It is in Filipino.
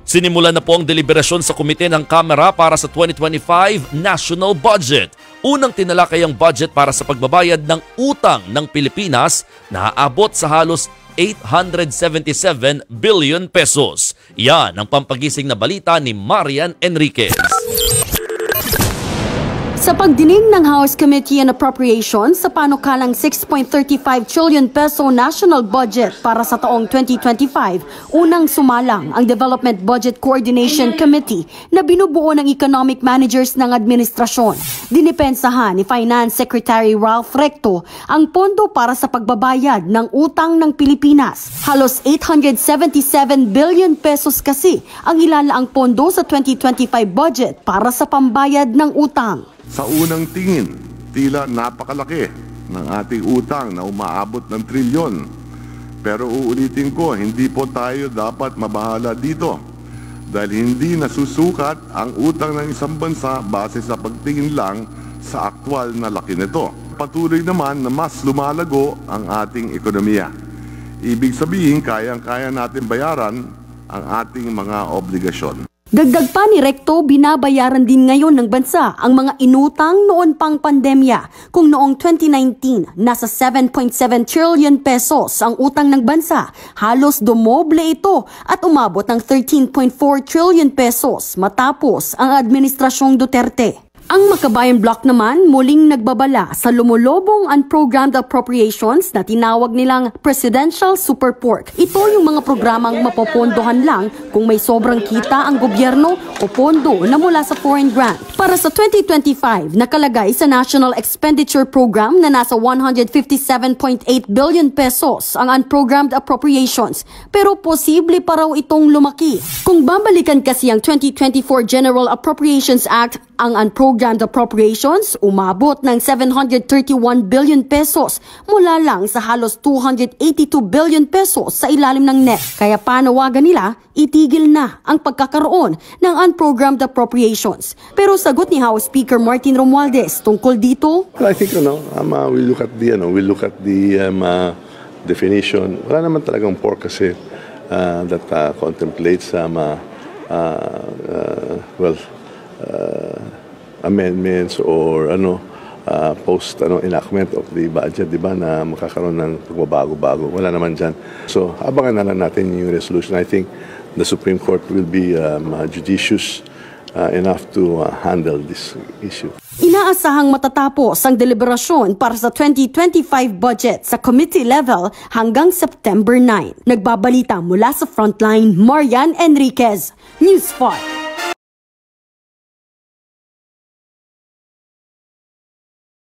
Sinimulan na po ang deliberasyon sa komite ng Kamara para sa 2025 National Budget. Unang tinalakay ang budget para sa pagbabayad ng utang ng Pilipinas na aabot sa halos 877 billion pesos. Yan ang pampagising na balita ni Marian Enriquez. Sa pagdinig ng House Committee on Appropriations sa panukalang 6.35 trillion peso national budget para sa taong 2025, unang sumalang ang Development Budget Coordination Committee na binubuo ng economic managers ng administrasyon. Dinipensahan ni Finance Secretary Ralph Recto ang pondo para sa pagbabayad ng utang ng Pilipinas. Halos 877 billion pesos kasi ang ilalaang pondo sa 2025 budget para sa pambayad ng utang. Sa unang tingin, tila napakalaki ng ating utang na umaabot ng trilyon. Pero uulitin ko, hindi po tayo dapat mabahala dito dahil hindi nasusukat ang utang ng isang bansa base sa pagtingin lang sa aktwal na laki nito. Patuloy naman na mas lumalago ang ating ekonomiya. Ibig sabihin, kayang-kaya natin bayaran ang ating mga obligasyon. Dagdag pa ni Recto, binabayaran din ngayon ng bansa ang mga inutang noon pang pandemya. Kung noong 2019, nasa 7.7 trillion pesos ang utang ng bansa, halos dumoble ito at umabot ng 13.4 trillion pesos matapos ang Administrasyong Duterte. Ang Makabayan Bloc naman muling nagbabala sa lumulobong unprogrammed appropriations na tinawag nilang Presidential Super Pork. Ito yung mga programang mapopondohan lang kung may sobrang kita ang gobyerno o pondo na mula sa foreign grant. Para sa 2025, nakalagay sa National Expenditure Program na nasa 157.8 billion pesos ang unprogrammed appropriations, pero posible pa raw itong lumaki. Kung babalikan kasi ang 2024 General Appropriations Act, ang unprogrammed appropriations umabot ng 731 billion pesos mula lang sa halos 282 billion pesos sa ilalim ng NEP. Kaya panawagan nila, itigil na ang pagkakaroon ng unprogrammed appropriations. Pero sagot ni House Speaker Martin Romualdez tungkol dito, I think we look at the definition. Wala naman talagang pork kasi that contemplates amendments or post enactment of the budget, di ba, na makakaroon ng pagbabago-bago. Wala naman dyan. So, abangan na lang natin yung resolution. I think the Supreme Court will be judicious enough to handle this issue. Inaasahang matatapos ang deliberasyon para sa 2025 budget sa committee level hanggang September 9. Nagbabalita mula sa Frontline, Marian Enriquez, News 5.